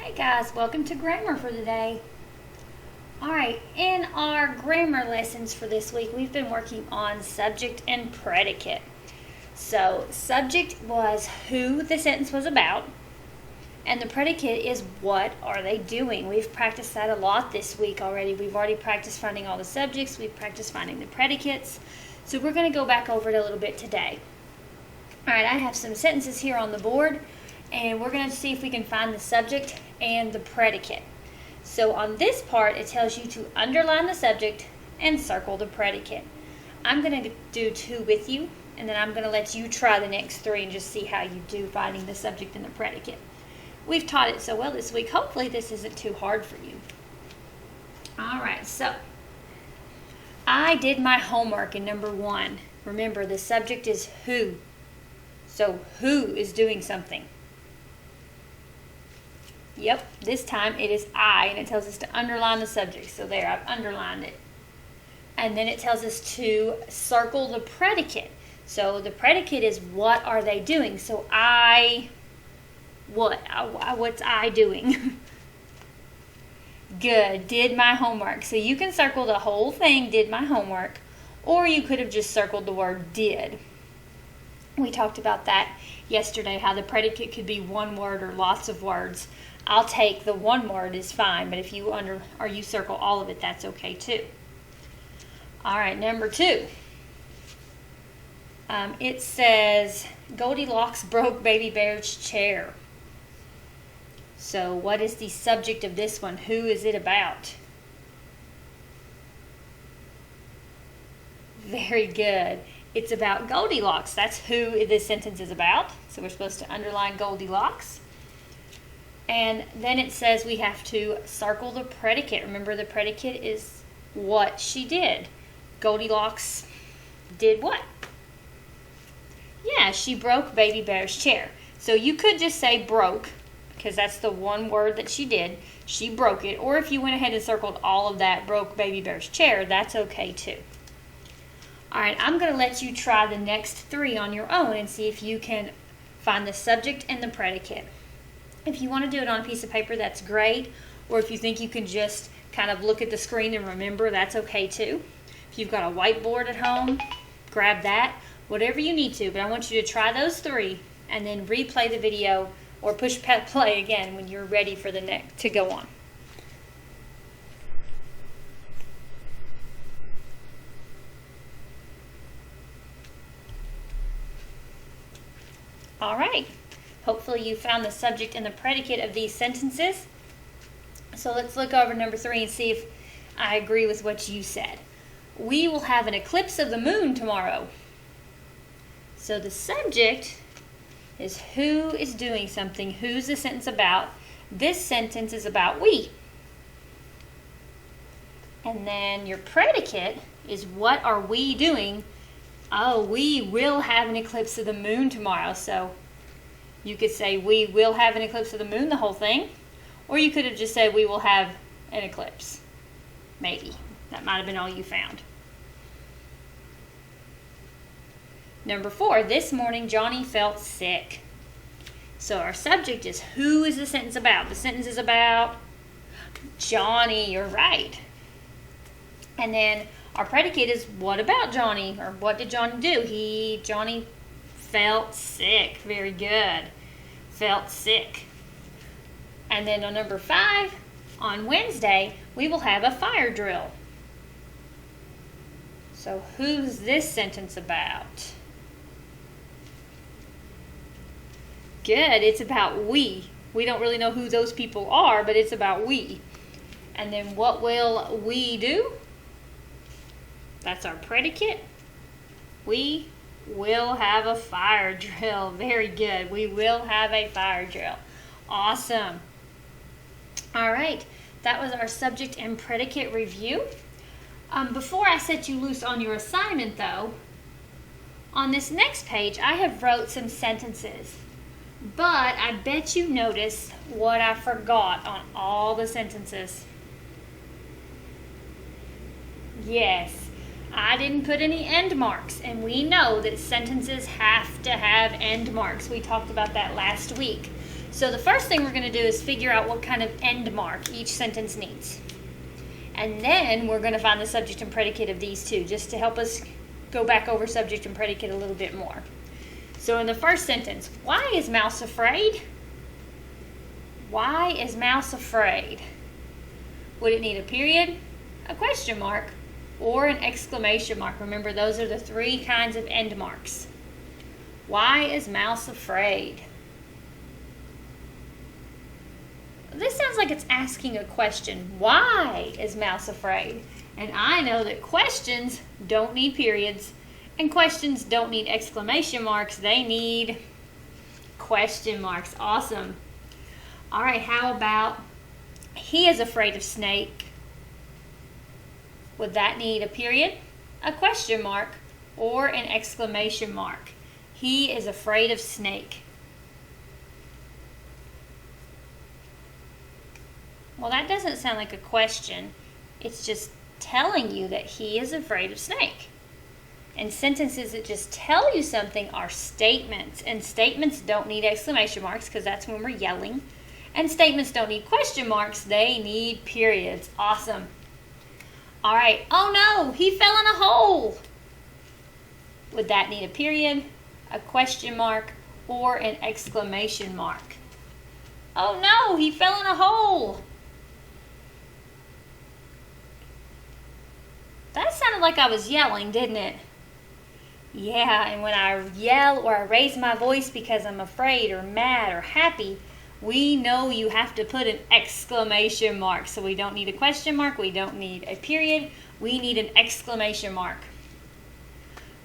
Hey guys, welcome to grammar for today. Alright, in our grammar lessons for this week, we've been working on subject and predicate. So, subject was who the sentence was about, and the predicate is what are they doing. We've practiced that a lot this week already. We've already practiced finding all the subjects, we've practiced finding the predicates. So we're going to go back over it a little bit today. Alright, I have some sentences here on the board, and we're going to see if we can find the subject and the predicate. So on this part, it tells you to underline the subject and circle the predicate. I'm going to do two with you, and then I'm going to let you try the next three and just see how you do finding the subject and the predicate. We've taught it so well this week. Hopefully this isn't too hard for you. Alright, so I did my homework in number 1. Remember, the subject is who. So who is doing something? Yep, this time it is I, and it tells us to underline the subject. So there, I've underlined it. And then it tells us to circle the predicate. So the predicate is what are they doing? So what's I doing? Good, did my homework. So you can circle the whole thing, did my homework, or you could have just circled the word did. We talked about that yesterday, how the predicate could be one word or lots of words. I'll take the one word is fine, but if you you circle all of it, that's okay too. All right, number 2. It says Goldilocks broke Baby Bear's chair. So what is the subject of this one? Who is it about? Very good. It's about Goldilocks. That's who this sentence is about. So we're supposed to underline Goldilocks. And then it says we have to circle the predicate. Remember, the predicate is what she did. Goldilocks did what? Yeah, she broke Baby Bear's chair. So you could just say broke, because that's the one word that she did. She broke it. Or if you went ahead and circled all of that, broke Baby Bear's chair, that's okay too. Alright, I'm going to let you try the next 3 on your own and see if you can find the subject and the predicate. If you want to do it on a piece of paper, that's great. Or if you think you can just kind of look at the screen and remember, that's okay too. If you've got a whiteboard at home, grab that. Whatever you need to, but I want you to try those 3 and then replay the video or push play again when you're ready for the next to go on. All right. Hopefully you found the subject and the predicate of these sentences. So let's look over number 3 and see if I agree with what you said. We will have an eclipse of the moon tomorrow. So the subject is who is doing something. Who's the sentence about? This sentence is about we. And then your predicate is what are we doing? Oh, we will have an eclipse of the moon tomorrow. So you could say we will have an eclipse of the moon, the whole thing. Or you could have just said we will have an eclipse. Maybe. That might have been all you found. Number 4, this morning Johnny felt sick. So our subject is who is the sentence about? The sentence is about Johnny, you're right. And then our predicate is what about Johnny? Or what did Johnny do? Johnny felt sick. Very good. Felt sick. And then on number 5, on Wednesday, we will have a fire drill. So who's this sentence about? Good. It's about we. We don't really know who those people are, but it's about we. And then what will we do? That's our predicate. We will have a fire drill. Very good. We will have a fire drill. Awesome. All right. That was our subject and predicate review. Before I set you loose on your assignment, though, on this next page, I have wrote some sentences. But I bet you noticed what I forgot on all the sentences. Yes, I didn't put any end marks, and we know that sentences have to have end marks. We talked about that last week. So the first thing we're going to do is figure out what kind of end mark each sentence needs. And then we're going to find the subject and predicate of these two, just to help us go back over subject and predicate a little bit more. So in the first sentence, why is Mouse afraid? Why is Mouse afraid? Would it need a period, a question mark, or an exclamation mark? Remember, those are the three kinds of end marks. Why is Mouse afraid? This sounds like it's asking a question. Why is Mouse afraid? And I know that questions don't need periods, and questions don't need exclamation marks. They need question marks. Awesome. All right, how about he is afraid of snake? Would that need a period, a question mark, or an exclamation mark? He is afraid of snake. Well, that doesn't sound like a question. It's just telling you that he is afraid of snake. And sentences that just tell you something are statements. And statements don't need exclamation marks because that's when we're yelling. And statements don't need question marks. They need periods. Awesome. All right. Oh no, he fell in a hole. Would that need a period, a question mark, or an exclamation mark? Oh no, he fell in a hole. That sounded like I was yelling, didn't it? Yeah, and when I yell or I raise my voice because I'm afraid or mad or happy, we know you have to put an exclamation mark. So we don't need a question mark, we don't need a period, we need an exclamation mark.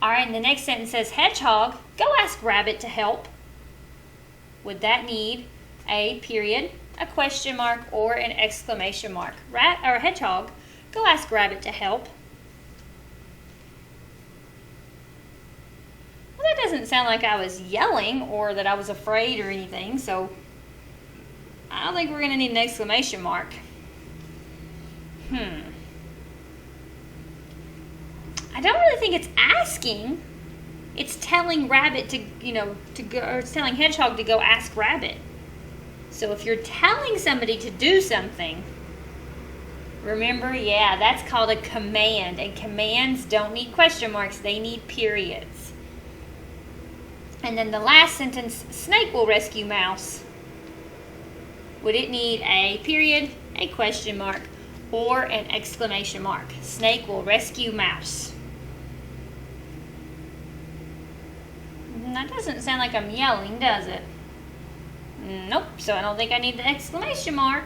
All right, and the next sentence says, Hedgehog, go ask Rabbit to help. Would that need a period, a question mark, or an exclamation mark? Hedgehog, go ask Rabbit to help. Well, that doesn't sound like I was yelling or that I was afraid or anything, so I don't think we're going to need an exclamation mark. I don't really think it's asking. It's telling Rabbit to go, or it's telling Hedgehog to go ask Rabbit. So if you're telling somebody to do something, remember, yeah, that's called a command. And commands don't need question marks, they need periods. And then the last sentence, Snake will rescue Mouse. Would it need a period, a question mark, or an exclamation mark? Snake will rescue Mouse. That doesn't sound like I'm yelling, does it? Nope, so I don't think I need the exclamation mark.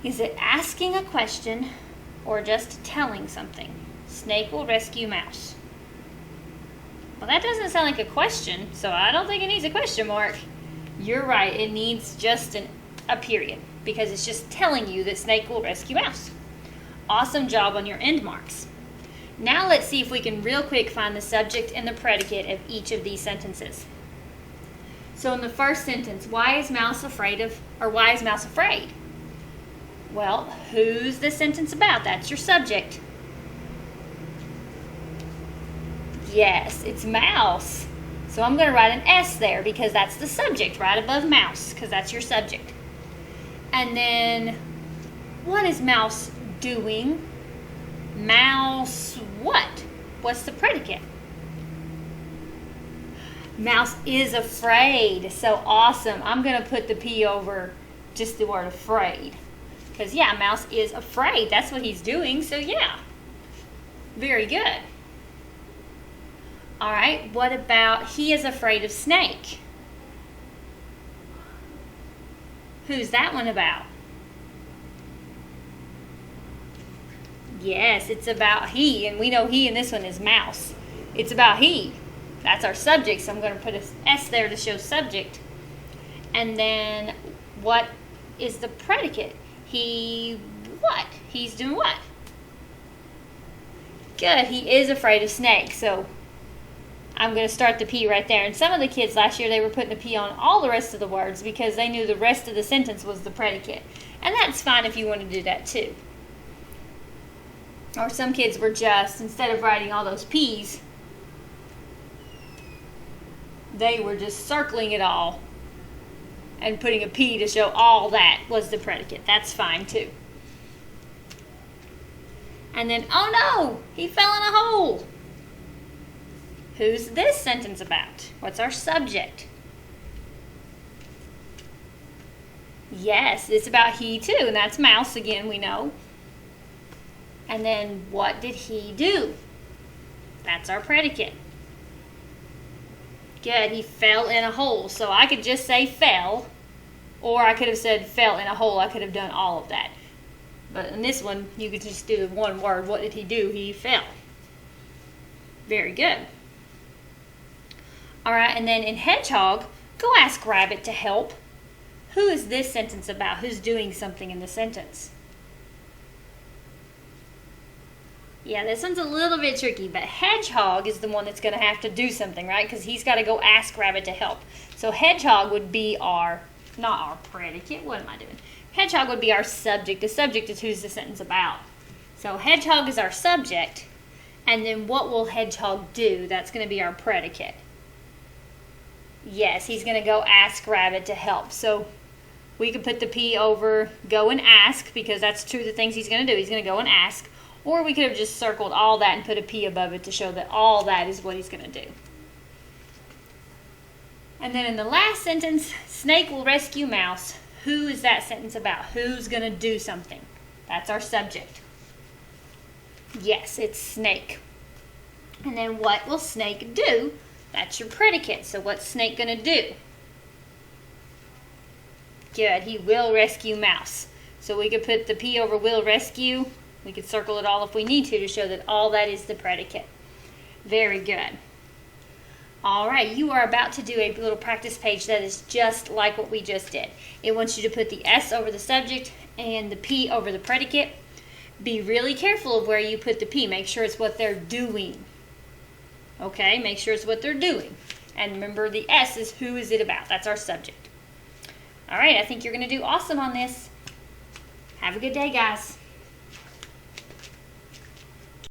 Is it asking a question or just telling something? Snake will rescue Mouse. Well, that doesn't sound like a question, so I don't think it needs a question mark. You're right, it needs just a period, because it's just telling you that Snake will rescue Mouse. Awesome job on your end marks. Now let's see if we can real quick find the subject and the predicate of each of these sentences. So in the first sentence, why is Mouse afraid? Well, who's the sentence about? That's your subject. Yes, it's Mouse. So I'm going to write an S there because that's the subject right above Mouse, because that's your subject. And then, what is Mouse doing? Mouse what? What's the predicate? Mouse is afraid. So awesome. I'm going to put the P over just the word afraid. Because, yeah, Mouse is afraid. That's what he's doing. So, yeah. Very good. All right. What about he is afraid of Snake? Who's that one about? Yes, it's about he. And we know he in this one is Mouse. It's about he. That's our subject. So I'm going to put an S there to show subject. And then what is the predicate? He what? He's doing what? Good. He is afraid of snakes. So I'm going to start the P right there. And some of the kids last year, they were putting a P on all the rest of the words because they knew the rest of the sentence was the predicate. And that's fine if you want to do that too. Or some kids were just, instead of writing all those P's, they were just circling it all. and putting a P to show all that was the predicate. That's fine too. And then, oh no, he fell in a hole. Who's this sentence about? What's our subject? Yes, it's about he too, and that's mouse again, we know. And then what did he do? That's our predicate. Good, he fell in a hole. So I could just say fell, or I could have said fell in a hole. I could have done all of that. But in this one, you could just do one word. What did he do? He fell. Very good. All right, and then in hedgehog, go ask rabbit to help. Who is this sentence about? Who's doing something in the sentence? Yeah, this one's a little bit tricky, but hedgehog is the one that's going to have to do something, right? Because he's got to go ask rabbit to help. So hedgehog would be our, not our predicate. What am I doing? Hedgehog would be our subject. The subject is who's the sentence about. So hedgehog is our subject, and then what will hedgehog do? That's going to be our predicate. Yes, he's going to go ask rabbit to help. So we could put the P over go and ask, because that's two of the things he's going to do. He's going to go and ask. Or we could have just circled all that and put a P above it to show that all that is what he's going to do. And then in the last sentence, snake will rescue mouse. Who is that sentence about? Who's going to do something? That's our subject. Yes, it's snake. And then what will snake do? That's your predicate. So what's snake going to do? Good, he will rescue mouse. So we could put the P over will rescue. We could circle it all if we need to show that all that is the predicate. Very good. All right, you are about to do a little practice page that is just like what we just did. It wants you to put the S over the subject and the P over the predicate. Be really careful of where you put the P. Make sure it's what they're doing. Okay, make sure it's what they're doing. And remember, the S is who is it about. That's our subject. All right, I think you're going to do awesome on this. Have a good day, guys.